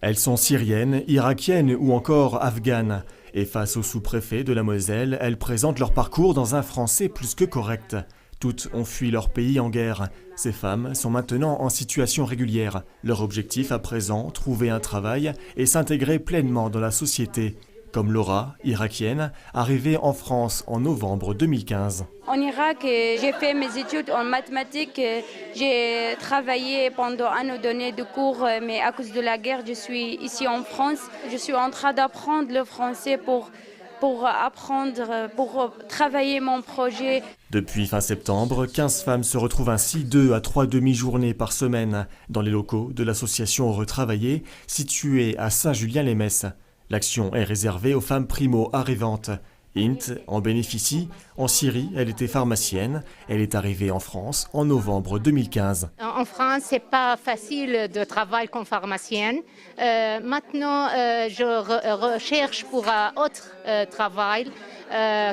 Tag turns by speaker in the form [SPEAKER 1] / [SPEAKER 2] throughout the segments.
[SPEAKER 1] Elles sont syriennes, irakiennes ou encore afghanes. Et face au sous-préfet de la Moselle, elles présentent leur parcours dans un français plus que correct. Toutes ont fui leur pays en guerre. Ces femmes sont maintenant en situation régulière. Leur objectif à présent, trouver un travail et s'intégrer pleinement dans la société. Comme Laura, irakienne, arrivée en France en novembre 2015.
[SPEAKER 2] En Irak, j'ai fait mes études en mathématiques. J'ai travaillé pendant un an donné de cours, mais à cause de la guerre, je suis ici en France. Je suis en train d'apprendre le français pour travailler mon projet.
[SPEAKER 1] Depuis fin septembre, 15 femmes se retrouvent ainsi 2 à 3 demi-journées par semaine dans les locaux de l'association Retravailler, située à Saint-Julien-les-Messes. L'action est réservée aux femmes primo-arrivantes. Int en bénéficie. En Syrie, elle était pharmacienne. Elle est arrivée en France en novembre 2015.
[SPEAKER 3] En France, c'est pas facile de travailler comme pharmacienne. Maintenant, je recherche pour un autre travail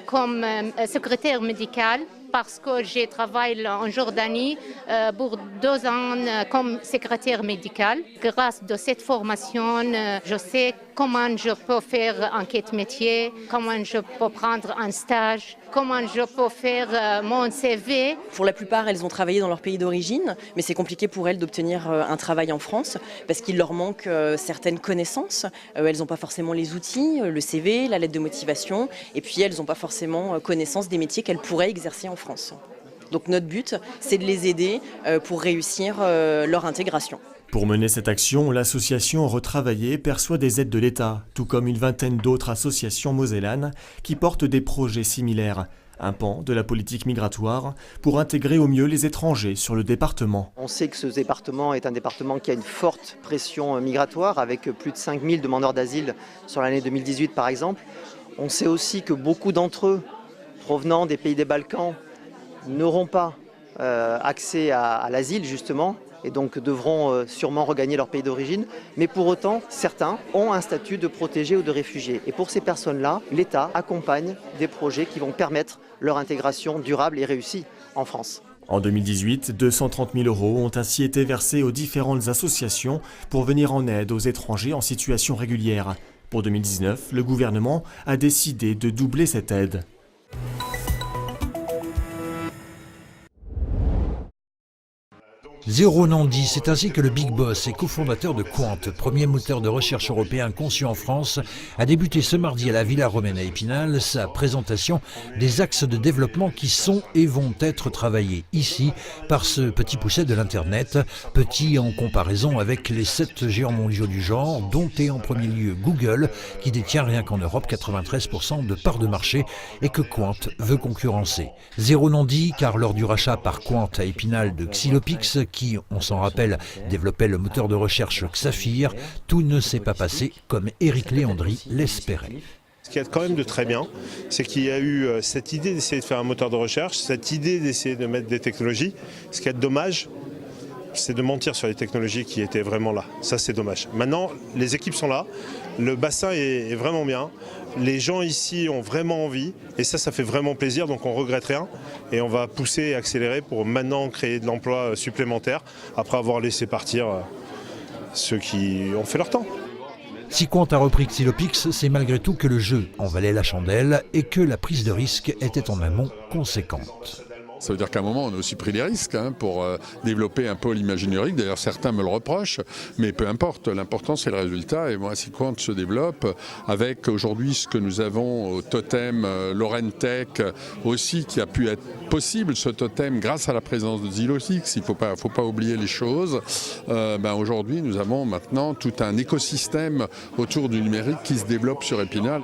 [SPEAKER 3] comme secrétaire médicale, parce que j'ai travaillé en Jordanie pour 2 ans comme secrétaire médicale. Grâce à cette formation, je sais comment je peux faire enquête métier, comment je peux prendre un stage, comment je peux faire mon CV.
[SPEAKER 4] Pour la plupart, elles ont travaillé dans leur pays d'origine, mais c'est compliqué pour elles d'obtenir un travail en France parce qu'il leur manque certaines connaissances. Elles n'ont pas forcément les outils, le CV, la lettre de motivation, et puis elles n'ont pas forcément connaissance des métiers qu'elles pourraient exercer en France. Donc notre but, c'est de les aider pour réussir leur intégration.
[SPEAKER 1] Pour mener cette action, l'association Retravailler perçoit des aides de l'État, tout comme une vingtaine d'autres associations mosellanes qui portent des projets similaires. Un pan de la politique migratoire pour intégrer au mieux les étrangers sur le département.
[SPEAKER 5] On sait que ce département est un département qui a une forte pression migratoire avec plus de 5000 demandeurs d'asile sur l'année 2018 par exemple. On sait aussi que beaucoup d'entre eux, provenant des pays des Balkans, n'auront pas accès à l'asile justement et donc devront sûrement regagner leur pays d'origine. Mais pour autant, certains ont un statut de protégés ou de réfugiés. Et pour ces personnes-là, l'État accompagne des projets qui vont permettre leur intégration durable et réussie en France.
[SPEAKER 1] En 2018, 230 000 € ont ainsi été versés aux différentes associations pour venir en aide aux étrangers en situation régulière. Pour 2019, le gouvernement a décidé de doubler cette aide.
[SPEAKER 6] Zéro Nandi, c'est ainsi que le Big Boss et cofondateur de Quant, premier moteur de recherche européen conçu en France, a débuté ce mardi à la Villa Romaine à Épinal sa présentation des axes de développement qui sont et vont être travaillés ici par ce petit pousset de l'Internet, petit en comparaison avec les 7 géants mondiaux du genre, dont est en premier lieu Google, qui détient rien qu'en Europe 93% de parts de marché et que Quant veut concurrencer. Zéro Nandi, car lors du rachat par Quant à Épinal de Xylopix, qui, on s'en rappelle, développait le moteur de recherche Xafir, tout ne s'est pas passé comme Éric Léandri l'espérait.
[SPEAKER 7] Ce qu'il y a quand même de très bien, c'est qu'il y a eu cette idée d'essayer de faire un moteur de recherche, cette idée d'essayer de mettre des technologies. Ce qui est dommage, c'est de mentir sur les technologies qui étaient vraiment là. Ça, c'est dommage. Maintenant, les équipes sont là, le bassin est vraiment bien. Les gens ici ont vraiment envie et ça fait vraiment plaisir, donc on ne regrette rien et on va pousser et accélérer pour maintenant créer de l'emploi supplémentaire après avoir laissé partir ceux qui ont fait leur temps.
[SPEAKER 6] Si Quant a repris Xylopix, c'est malgré tout que le jeu en valait la chandelle et que la prise de risque était en amont conséquente.
[SPEAKER 8] Ça veut dire qu'à un moment, on a aussi pris des risques pour développer un pôle imagingérique. D'ailleurs, certains me le reprochent, mais peu importe. L'important, c'est le résultat. Et moi, si Quant se développe, avec aujourd'hui ce que nous avons au totem Lorraine Tech aussi, qui a pu être possible, ce totem, grâce à la présence de Xylopix, il ne faut pas oublier les choses. Aujourd'hui, nous avons maintenant tout un écosystème autour du numérique qui se développe sur Épinal.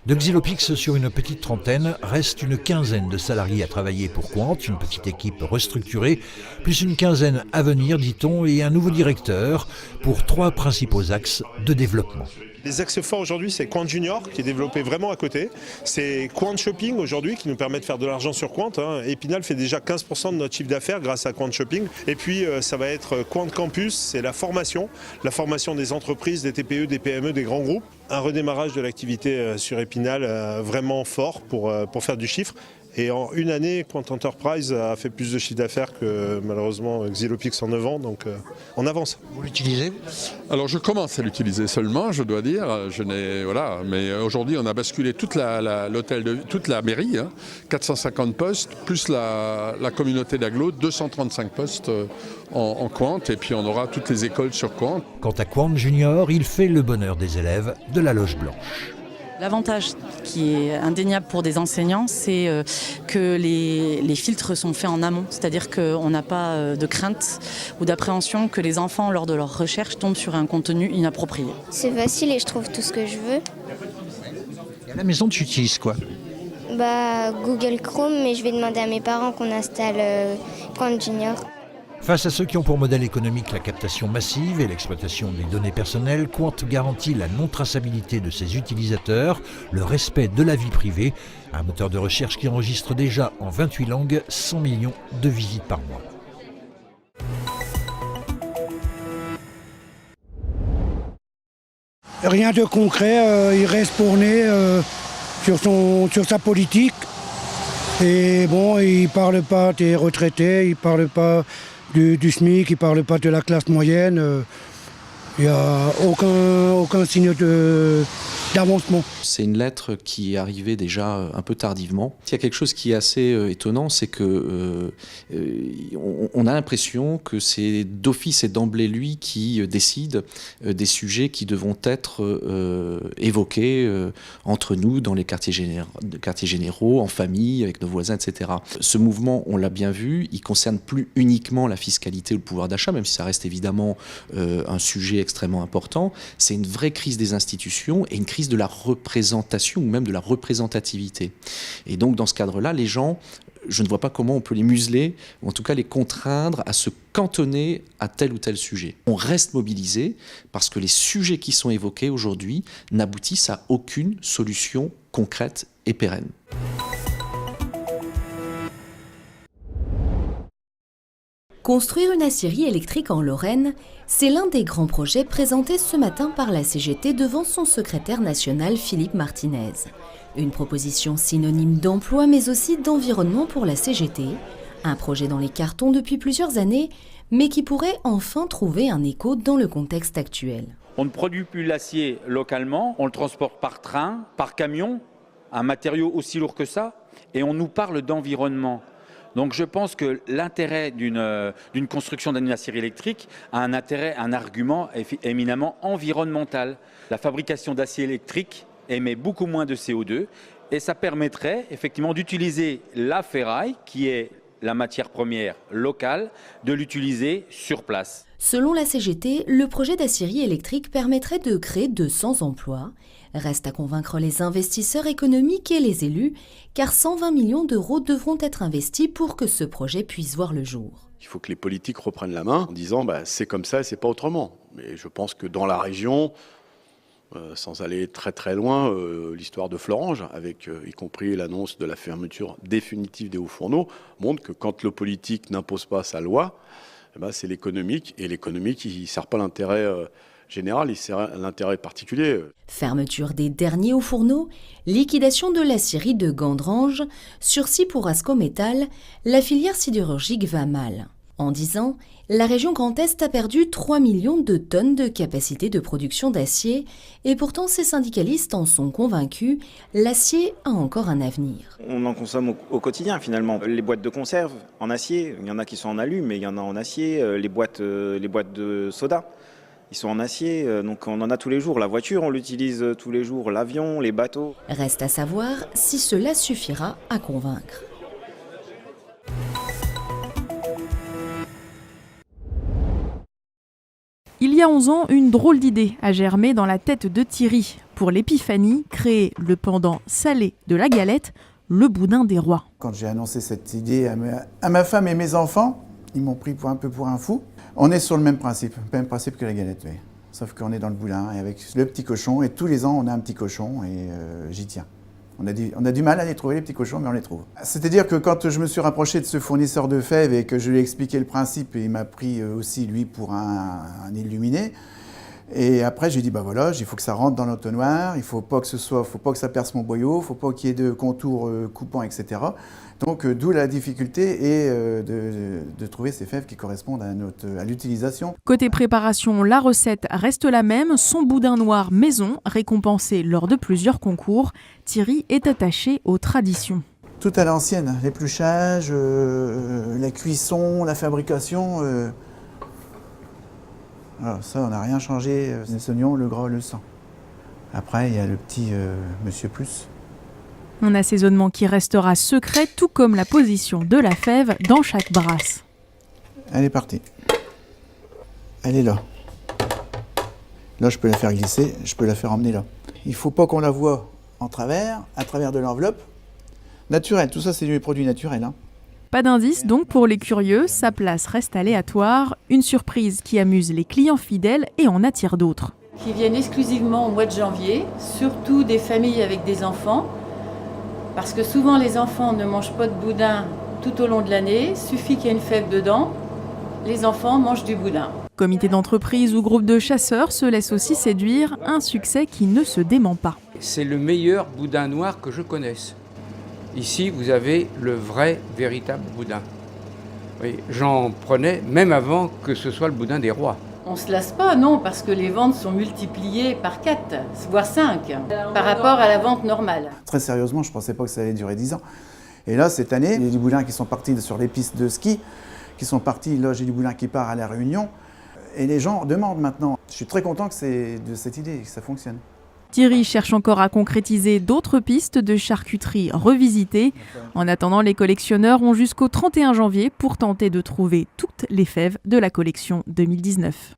[SPEAKER 6] De Xylopix sur une petite trentaine, reste une quinzaine de salariés à travailler pour Quant, une petite équipe restructurée, plus une quinzaine à venir, dit-on, et un nouveau directeur pour 3 principaux axes de développement.
[SPEAKER 7] Les axes forts aujourd'hui, c'est Quant Junior qui est développé vraiment à côté. C'est Quant Shopping aujourd'hui qui nous permet de faire de l'argent sur Quant. Épinal fait déjà 15% de notre chiffre d'affaires grâce à Quant Shopping. Et puis ça va être Quant Campus, c'est la formation des entreprises, des TPE, des PME, des grands groupes. Un redémarrage de l'activité sur Épinal vraiment fort pour faire du chiffre. Et en une année, Quant Enterprise a fait plus de chiffre d'affaires que malheureusement Xylopix en 9 ans, donc on avance.
[SPEAKER 6] Vous l'utilisez?
[SPEAKER 8] Alors je commence à l'utiliser seulement, je dois dire. Voilà. Mais aujourd'hui, on a basculé toute la mairie, 450 postes, plus la communauté d'agglo, 235 postes en Quant, et puis on aura toutes les écoles sur Quant.
[SPEAKER 6] Quant à Quant Junior, il fait le bonheur des élèves de la Loge Blanche.
[SPEAKER 9] L'avantage qui est indéniable pour des enseignants, c'est que les filtres sont faits en amont. C'est-à-dire qu'on n'a pas de crainte ou d'appréhension que les enfants, lors de leur recherche, tombent sur un contenu inapproprié.
[SPEAKER 10] C'est facile et je trouve tout ce que je veux.
[SPEAKER 6] Et à la maison, tu utilises quoi?
[SPEAKER 10] Google Chrome, mais je vais demander à mes parents qu'on installe Quant Junior.
[SPEAKER 6] Face à ceux qui ont pour modèle économique la captation massive et l'exploitation des données personnelles, Quant garantit la non-traçabilité de ses utilisateurs, le respect de la vie privée, un moteur de recherche qui enregistre déjà en 28 langues 100 millions de visites par mois.
[SPEAKER 11] Rien de concret, il reste borné sur sa politique. Et bon, il ne parle pas des retraités, il ne parle pas du SMIC, il ne parle pas de la classe moyenne. Il n'y a aucun signe d'avancement.
[SPEAKER 12] C'est une lettre qui est arrivée déjà un peu tardivement. Il y a quelque chose qui est assez étonnant, c'est que on a l'impression que c'est d'office et d'emblée lui qui décide des sujets qui devront être évoqués entre nous dans les quartiers généraux, en famille, avec nos voisins, etc. Ce mouvement, on l'a bien vu, il concerne plus uniquement la fiscalité ou le pouvoir d'achat, même si ça reste évidemment un sujet extrêmement important. C'est une vraie crise des institutions et une crise de la représentation ou même de la représentativité. Et donc dans ce cadre-là, les gens, je ne vois pas comment on peut les museler, ou en tout cas les contraindre à se cantonner à tel ou tel sujet. On reste mobilisé parce que les sujets qui sont évoqués aujourd'hui n'aboutissent à aucune solution concrète et pérenne.
[SPEAKER 13] Construire une aciérie électrique en Lorraine, c'est l'un des grands projets présentés ce matin par la CGT devant son secrétaire national Philippe Martinez. Une proposition synonyme d'emploi mais aussi d'environnement pour la CGT, un projet dans les cartons depuis plusieurs années, mais qui pourrait enfin trouver un écho dans le contexte actuel.
[SPEAKER 14] On ne produit plus l'acier localement, on le transporte par train, par camion, un matériau aussi lourd que ça, et on nous parle d'environnement. Donc je pense que l'intérêt d'une construction d'une aciérie électrique a un argument éminemment environnemental. La fabrication d'acier électrique émet beaucoup moins de CO2 et ça permettrait effectivement d'utiliser la ferraille, qui est la matière première locale, de l'utiliser sur place.
[SPEAKER 13] Selon la CGT, le projet d'aciérie électrique permettrait de créer 200 emplois. Reste à convaincre les investisseurs économiques et les élus, car 120 millions d'euros devront être investis pour que ce projet puisse voir le jour.
[SPEAKER 15] Il faut que les politiques reprennent la main en disant c'est comme ça et c'est pas autrement. Mais je pense que dans la région, sans aller très très loin, l'histoire de Florange, avec y compris l'annonce de la fermeture définitive des hauts fourneaux, montre que quand le politique n'impose pas sa loi, c'est l'économique, et l'économique il ne sert pas l'intérêt général, il sert l'intérêt particulier.
[SPEAKER 13] Fermeture des derniers hauts fourneaux, liquidation de l'aciérie de Gandrange, sursis pour Ascométal, la filière sidérurgique va mal. En 10 ans, la région Grand Est a perdu 3 millions de tonnes de capacité de production d'acier et pourtant ces syndicalistes en sont convaincus, l'acier a encore un avenir.
[SPEAKER 16] On en consomme au quotidien finalement. Les boîtes de conserve en acier, il y en a qui sont en alu mais il y en a en acier, les boîtes de soda. Ils sont en acier, donc on en a tous les jours. La voiture, on l'utilise tous les jours, l'avion, les bateaux.
[SPEAKER 13] Reste à savoir si cela suffira à convaincre.
[SPEAKER 17] Il y a 11 ans, une drôle d'idée a germé dans la tête de Thierry. Pour l'épiphanie, créer le pendant salé de la galette, le boudin des rois.
[SPEAKER 18] Quand j'ai annoncé cette idée à ma femme et mes enfants, ils m'ont pris un peu pour un fou. On est sur le même principe que la galette, oui. Sauf qu'on est dans le boudin et avec le petit cochon. Et tous les ans, on a un petit cochon et j'y tiens. On a du mal à les trouver, les petits cochons, mais on les trouve. C'est-à-dire que quand je me suis rapproché de ce fournisseur de fèves et que je lui ai expliqué le principe, et il m'a pris aussi, lui, pour un illuminé, Et après, j'ai dit, bah voilà, il faut que ça rentre dans l'entonnoir, il faut pas que ça perce mon boyau, il faut pas qu'il y ait de contours coupants, etc. Donc, d'où la difficulté et de trouver ces fèves qui correspondent à l'utilisation.
[SPEAKER 17] Côté préparation, la recette reste la même, son boudin noir maison, récompensé lors de plusieurs concours. Thierry est attaché aux traditions.
[SPEAKER 18] Tout à l'ancienne, l'épluchage, la cuisson, la fabrication. Alors ça, on n'a rien changé, les oignons, le gras, le sang. Après, il y a le petit Monsieur Plus.
[SPEAKER 17] Un assaisonnement qui restera secret, tout comme la position de la fève dans chaque brasse.
[SPEAKER 18] Elle est partie. Elle est là. Là, je peux la faire glisser, je peux la faire emmener là. Il ne faut pas qu'on la voie à travers de l'enveloppe. Naturel, tout ça, c'est du produit naturel. Hein.
[SPEAKER 17] Pas d'indice donc pour les curieux, sa place reste aléatoire, une surprise qui amuse les clients fidèles et en attire d'autres.
[SPEAKER 19] Qui viennent exclusivement au mois de janvier, surtout des familles avec des enfants, parce que souvent les enfants ne mangent pas de boudin tout au long de l'année, suffit qu'il y ait une fève dedans, les enfants mangent du boudin.
[SPEAKER 17] Comité d'entreprise ou groupe de chasseurs se laisse aussi séduire, un succès qui ne se dément pas.
[SPEAKER 20] C'est le meilleur boudin noir que je connaisse. Ici, vous avez le vrai, véritable boudin. Oui, j'en prenais même avant que ce soit le boudin des rois.
[SPEAKER 19] On ne se lasse pas, non, parce que les ventes sont multipliées par 4, voire 5, par rapport à la vente normale.
[SPEAKER 18] Très sérieusement, je ne pensais pas que ça allait durer 10 ans. Et là, cette année, il y a du boudin qui sont partis sur les pistes de ski, qui sont partis, là j'ai du boudin qui part à La Réunion. Et les gens demandent maintenant. Je suis très content que c'est de cette idée, que ça fonctionne.
[SPEAKER 17] Thierry cherche encore à concrétiser d'autres pistes de charcuterie revisitées. En attendant, les collectionneurs ont jusqu'au 31 janvier pour tenter de trouver toutes les fèves de la collection 2019.